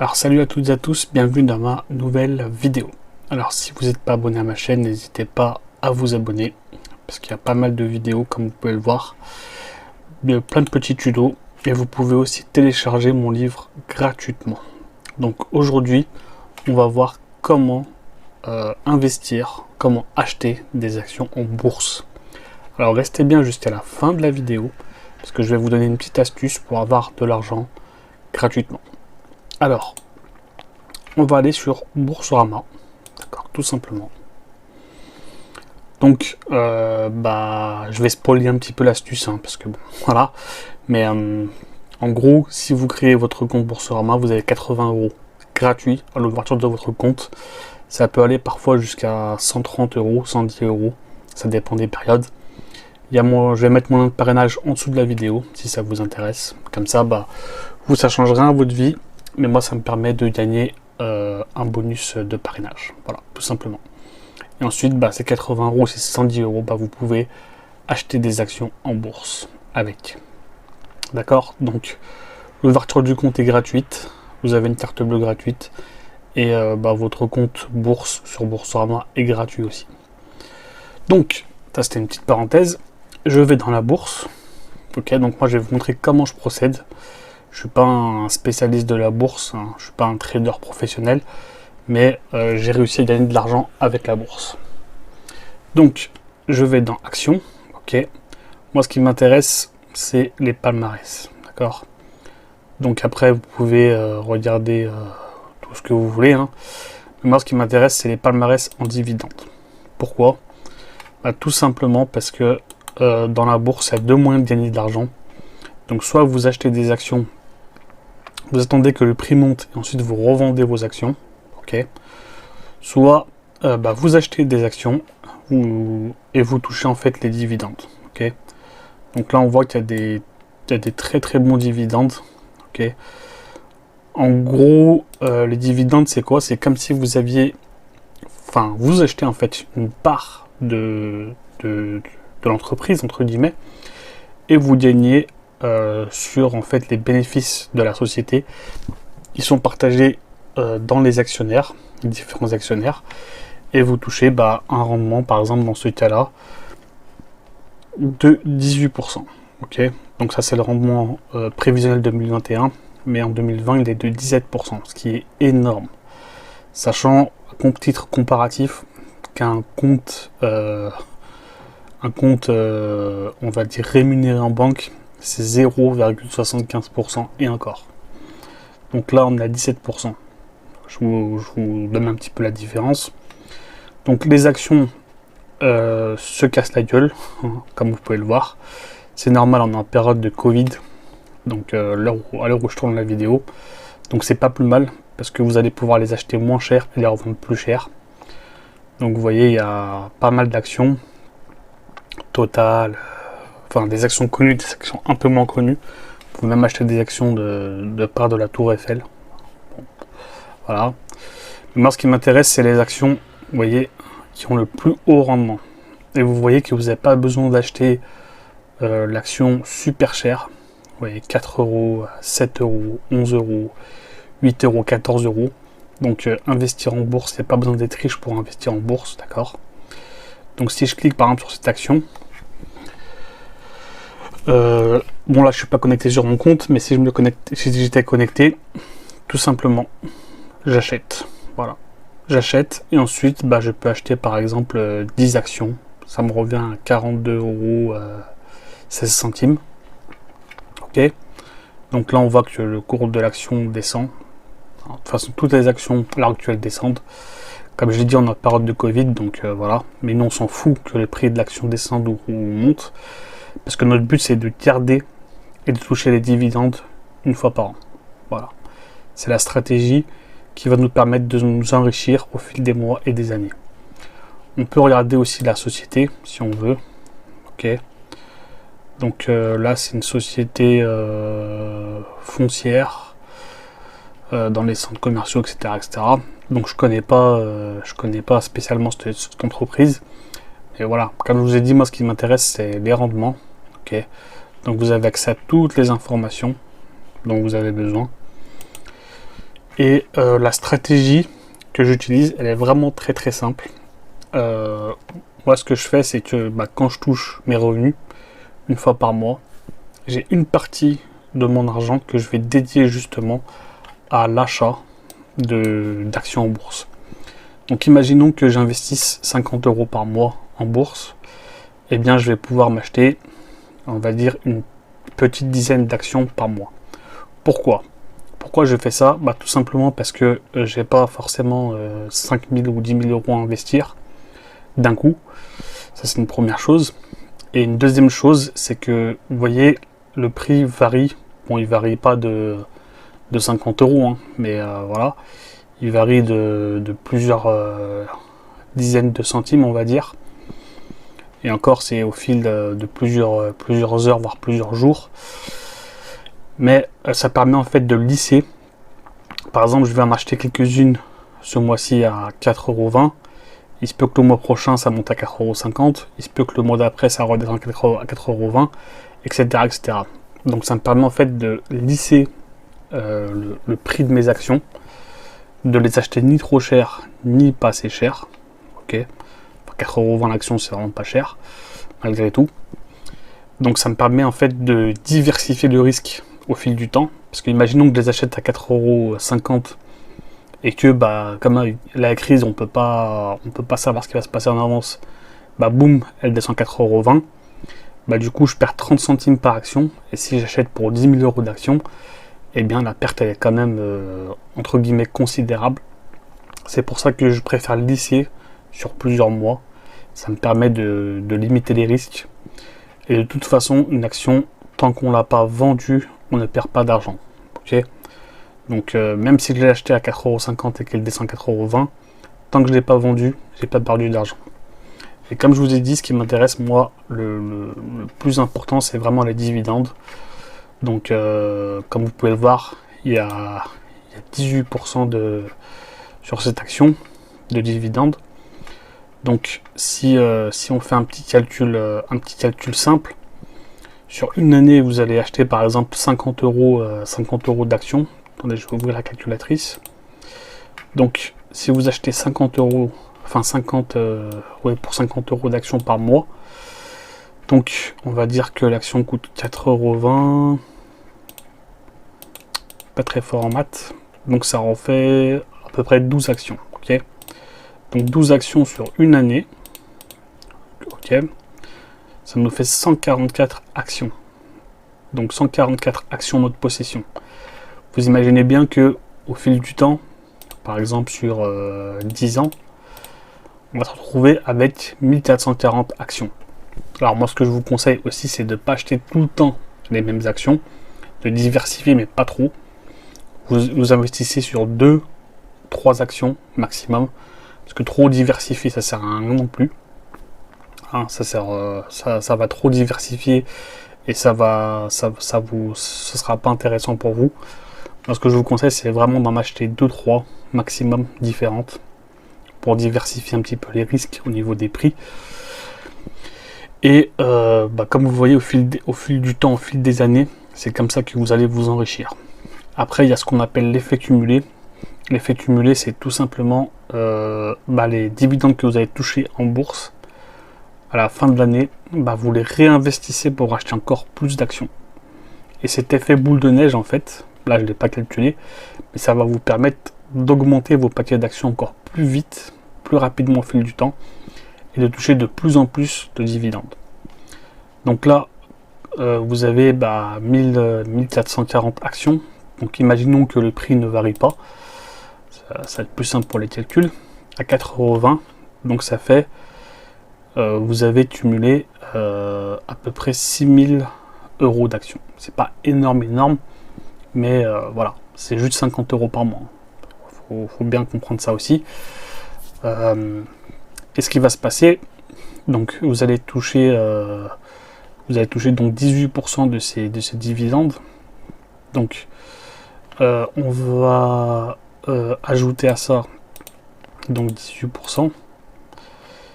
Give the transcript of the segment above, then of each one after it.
Alors salut à toutes et à tous, bienvenue dans ma nouvelle vidéo. Alors si vous n'êtes pas abonné à ma chaîne, n'hésitez pas à vous abonner, parce qu'il y a pas mal de vidéos comme vous pouvez le voir, plein de petits tutos, et vous pouvez aussi télécharger mon livre gratuitement. Donc aujourd'hui, on va voir comment investir, comment acheter des actions en bourse. Alors restez bien jusqu'à la fin de la vidéo, parce que je vais vous donner une petite astuce pour avoir de l'argent gratuitement. Alors, on va aller sur Boursorama, d'accord, tout simplement. Donc, je vais spoiler un petit peu l'astuce, parce que bon, voilà. Mais en gros, si vous créez votre compte Boursorama, vous avez 80 € gratuits à l'ouverture de votre compte. Ça peut aller parfois jusqu'à 130 €, 110 €, ça dépend des périodes. Je vais mettre mon lien de parrainage en dessous de la vidéo, si ça vous intéresse. Comme ça, vous, ça change rien à votre vie, mais moi, ça me permet de gagner un bonus de parrainage. Voilà, tout simplement. Et ensuite, c'est 80 €, c'est 110 €, vous pouvez acheter des actions en bourse avec. D'accord? Donc, l'ouverture du compte est gratuite. Vous avez une carte bleue gratuite. Et votre compte bourse sur Boursorama est gratuit aussi. Donc, ça c'était une petite parenthèse. Je vais dans la bourse. Ok, donc moi je vais vous montrer comment je procède. Je suis pas un spécialiste de la bourse, je suis pas un trader professionnel, mais j'ai réussi à gagner de l'argent avec la bourse. Donc, je vais dans Actions. Ok, moi ce qui m'intéresse, c'est les palmarès. D'accord. Donc après, vous pouvez regarder tout ce que vous voulez. Mais moi, ce qui m'intéresse, c'est les palmarès en dividendes. Pourquoi? Tout simplement parce que dans la bourse, il y a deux moyens de gagner de l'argent. Donc, soit vous achetez des actions, vous attendez que le prix monte et ensuite vous revendez vos actions. Ok. Soit vous achetez des actions et vous touchez en fait les dividendes. Ok. Donc là, on voit qu'il y a des très très bons dividendes. Ok. En gros, les dividendes, c'est quoi? C'est comme si vous aviez... Enfin, vous achetez en fait une part de l'entreprise, entre guillemets, et vous gagnez sur en fait les bénéfices de la société. Ils sont partagés dans les actionnaires, les différents actionnaires, et vous touchez un rendement, par exemple dans ce cas-là, de 18%. Ok, donc ça c'est le rendement prévisionnel 2021. Mais en 2020, il est de 17%, ce qui est énorme. Sachant, à titre comparatif, qu'un compte, on va dire rémunéré en banque, c'est 0,75% et encore. Donc là, on est à 17%. Je vous donne un petit peu la différence. Donc les actions se cassent la gueule, comme vous pouvez le voir. C'est normal, on est en période de Covid. Donc à l'heure où je tourne la vidéo, donc c'est pas plus mal parce que vous allez pouvoir les acheter moins cher et les revendre plus cher. Donc vous voyez, il y a pas mal d'actions Total, enfin des actions connues, des actions un peu moins connues. Vous pouvez même acheter des actions de part de la Tour Eiffel. Bon, voilà. Mais moi, ce qui m'intéresse, c'est les actions, vous voyez, qui ont le plus haut rendement. Et vous voyez que vous n'avez pas besoin d'acheter l'action super chère. Vous voyez, 4 €, 7 €, 11 €, 8 €, 14 €. Donc investir en bourse, il n'y a pas besoin d'être riche pour investir en bourse, d'accord? Donc si je clique par exemple sur cette action, là je suis pas connecté sur mon compte, mais si j'étais connecté, tout simplement, j'achète. Voilà, j'achète et ensuite je peux acheter par exemple 10 actions. Ça me revient à 42 € 16 centimes. Ok, donc là on voit que le cours de l'action descend. De toute façon, toutes les actions à l'heure actuelle descendent. Comme je l'ai dit, on est en période de Covid, donc voilà. Mais nous, on s'en fout que les prix de l'action descendent ou montent. Parce que notre but, c'est de garder et de toucher les dividendes une fois par an. Voilà. C'est la stratégie qui va nous permettre de nous enrichir au fil des mois et des années. On peut regarder aussi la société, si on veut. Ok. Donc là, c'est une société foncière dans les centres commerciaux, etc., etc. Donc je connais pas spécialement cette entreprise. Et voilà, comme je vous ai dit, moi ce qui m'intéresse, c'est les rendements. Ok. Donc vous avez accès à toutes les informations dont vous avez besoin. Et la stratégie que j'utilise, elle est vraiment très très simple. Moi, ce que je fais, c'est que quand je touche mes revenus, une fois par mois, j'ai une partie de mon argent que je vais dédier justement à l'achat d'actions en bourse. Donc imaginons que j'investisse 50 euros par mois en bourse, et bien je vais pouvoir m'acheter, on va dire, une petite dizaine d'actions par mois. Pourquoi je fais ça? Tout simplement parce que j'ai pas forcément 5 000 ou 10 000 euros à investir d'un coup. Ça, c'est une première chose. Et une deuxième chose, c'est que, vous voyez, le prix varie. Bon, il varie pas de 50 euros, hein, mais voilà. Il varie de plusieurs dizaines de centimes, on va dire. Et encore, c'est au fil de plusieurs heures, voire plusieurs jours. Mais ça permet en fait de lisser. Par exemple, je vais en acheter quelques-unes ce mois-ci à 4,20 €. Il se peut que le mois prochain, ça monte à 4,50 €. Il se peut que le mois d'après, ça redescende à 4,20 €, etc., etc. Donc ça me permet en fait de lisser le prix de mes actions, de les acheter ni trop cher, ni pas assez cher. Ok, 4,20 € l'action, c'est vraiment pas cher, malgré tout. Donc ça me permet en fait de diversifier le risque au fil du temps. Parce que imaginons que je les achète à 4,50 € et que comme la crise, on peut pas savoir ce qui va se passer en avance. Boum, elle descend 4,20 €. Du coup, je perds 30 centimes par action. Et si j'achète pour 10 000 euros d'action, eh bien la perte elle est quand même entre guillemets considérable. C'est pour ça que je préfère lisser sur plusieurs mois. Ça me permet de limiter les risques. Et de toute façon, une action, tant qu'on ne l'a pas vendue, on ne perd pas d'argent. Ok, donc même si je l'ai acheté à 4,50 € et qu'elle descend à 4,20 €, tant que je ne l'ai pas vendu, j'ai pas perdu d'argent. Et comme je vous ai dit, ce qui m'intéresse, moi, le plus important, c'est vraiment les dividendes. Donc comme vous pouvez le voir, il y a 18% sur cette action de dividendes. Donc si on fait un petit calcul simple, sur une année, vous allez acheter par exemple 50 € d'actions. Attendez, je vais ouvrir la calculatrice. Donc, si vous achetez 50 €, enfin 50, pour 50 € d'actions par mois, donc on va dire que l'action coûte 4,20 €. Pas très fort en maths. Donc ça en fait à peu près 12 actions. Ok. Donc 12 actions sur une année. Ok. Ça nous fait 144 actions. Donc 144 actions en notre possession. Vous imaginez bien que au fil du temps, par exemple sur 10 ans, on va se retrouver avec 1440 actions. Alors moi, ce que je vous conseille aussi, c'est de ne pas acheter tout le temps les mêmes actions, de diversifier, mais pas trop. Vous investissez sur 2-3 actions maximum, parce que trop diversifier, ça sert à rien non plus. Hein, ça va trop diversifier et ça sera pas intéressant pour vous. Alors, ce que je vous conseille, c'est vraiment d'en acheter 2-3 maximum différentes pour diversifier un petit peu les risques au niveau des prix. Et comme vous voyez, au fil du temps, au fil des années, c'est comme ça que vous allez vous enrichir. Après, il y a ce qu'on appelle l'effet cumulé. L'effet cumulé, c'est tout simplement les dividendes que vous avez touchés en bourse. À la fin de l'année, vous les réinvestissez pour acheter encore plus d'actions. Et cet effet boule de neige, en fait, là je ne l'ai pas calculé, mais ça va vous permettre d'augmenter vos paquets d'actions encore plus vite, plus rapidement au fil du temps, et de toucher de plus en plus de dividendes. Donc là, vous avez 1440 actions. Donc imaginons que le prix ne varie pas. Ça va être plus simple pour les calculs. À 4,20 €, donc ça fait, vous avez cumulé à peu près 6000 € d'actions. C'est pas énorme, mais voilà, c'est juste 50 € par mois. Faut bien comprendre ça aussi. Et ce qui va se passer, donc vous allez toucher donc 18% de ces dividendes. Donc on va ajouter à ça donc 18%,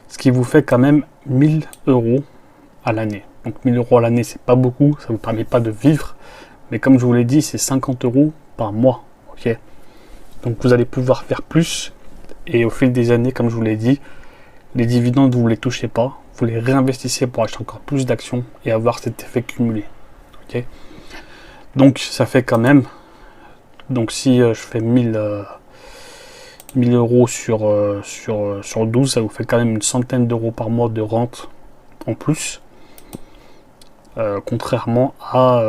ce qui vous fait quand même 1000 € à l'année. Donc 1000 € à l'année, c'est pas beaucoup, ça ne vous permet pas de vivre, mais comme je vous l'ai dit, c'est 50 € par mois. Ok. Donc vous allez pouvoir faire plus. Et au fil des années, comme je vous l'ai dit, les dividendes, vous ne les touchez pas. Vous les réinvestissez pour acheter encore plus d'actions et avoir cet effet cumulé. Okay, donc ça fait quand même, donc si je fais 1000 euros sur 12, ça vous fait quand même une centaine d'euros par mois de rente en plus. Contrairement à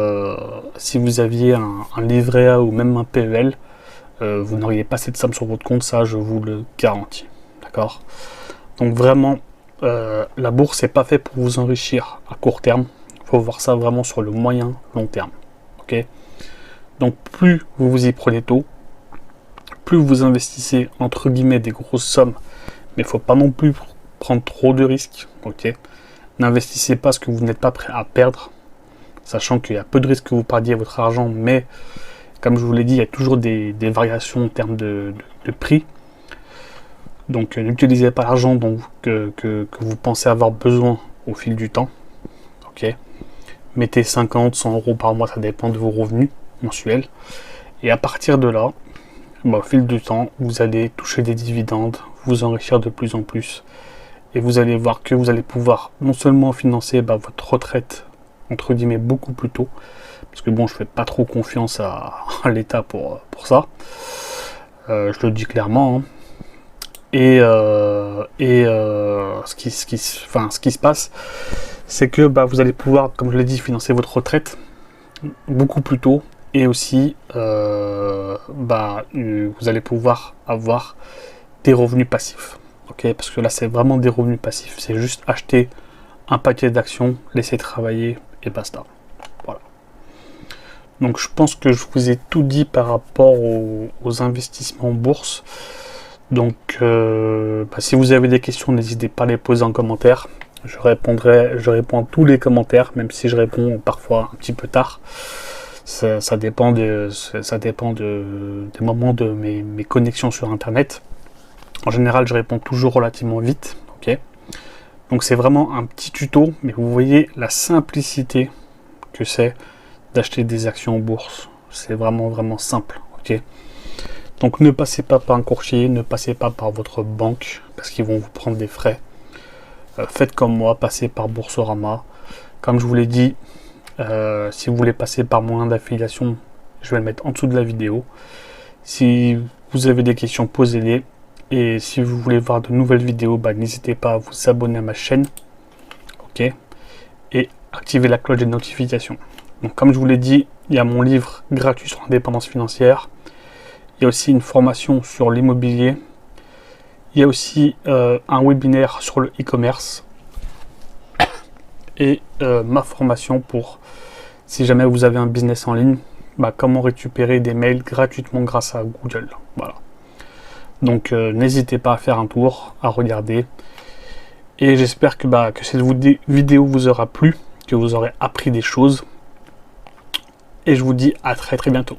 si vous aviez un livret A ou même un PEL, vous n'auriez pas cette somme sur votre compte, ça je vous le garantis. D'accord? Donc vraiment, la bourse n'est pas fait pour vous enrichir à court terme. Il faut voir ça vraiment sur le moyen long terme. Ok? Donc plus vous vous y prenez tôt, plus vous investissez entre guillemets des grosses sommes, mais il ne faut pas non plus prendre trop de risques. Ok? N'investissez pas ce que vous n'êtes pas prêt à perdre, sachant qu'il y a peu de risques que vous perdiez votre argent, mais comme je vous l'ai dit, il y a toujours des variations en termes de prix. Donc n'utilisez pas l'argent que vous pensez avoir besoin au fil du temps. Ok, mettez 50, 100 euros par mois, ça dépend de vos revenus mensuels. Et à partir de là, au fil du temps, vous allez toucher des dividendes, vous enrichir de plus en plus. Et vous allez voir que vous allez pouvoir non seulement financer votre retraite, entre guillemets, beaucoup plus tôt. Parce que bon, je fais pas trop confiance à l'État pour ça. Je le dis clairement. Hein. Et ce qui se passe, c'est que vous allez pouvoir, comme je l'ai dit, financer votre retraite beaucoup plus tôt. Et aussi, vous allez pouvoir avoir des revenus passifs. Okay, parce que là, c'est vraiment des revenus passifs. C'est juste acheter un paquet d'actions, laisser travailler et basta. Voilà. Donc, je pense que je vous ai tout dit par rapport aux investissements en bourse. Donc, si vous avez des questions, n'hésitez pas à les poser en commentaire. Je réponds à tous les commentaires, même si je réponds parfois un petit peu tard. Ça dépend des moments de mes connexions sur Internet. En général, je réponds toujours relativement vite. Okay, donc, c'est vraiment un petit tuto, mais vous voyez la simplicité que c'est d'acheter des actions en bourse. C'est vraiment, vraiment simple. Okay, donc ne passez pas par un courtier, ne passez pas par votre banque, parce qu'ils vont vous prendre des frais. Faites comme moi, passez par Boursorama. Comme je vous l'ai dit, si vous voulez passer par moyen d'affiliation, je vais le mettre en dessous de la vidéo. Si vous avez des questions, posez-les. Et si vous voulez voir de nouvelles vidéos, n'hésitez pas à vous abonner à ma chaîne. Ok, et activer la cloche des notifications. Donc comme je vous l'ai dit, il y a mon livre gratuit sur l'indépendance financière. Il y a aussi une formation sur l'immobilier. Il y a aussi un webinaire sur le e-commerce. Et ma formation pour, si jamais vous avez un business en ligne, comment récupérer des mails gratuitement grâce à Google. Voilà. Donc n'hésitez pas à faire un tour, à regarder. Et j'espère que cette vidéo vous aura plu, que vous aurez appris des choses. Et je vous dis à très très bientôt.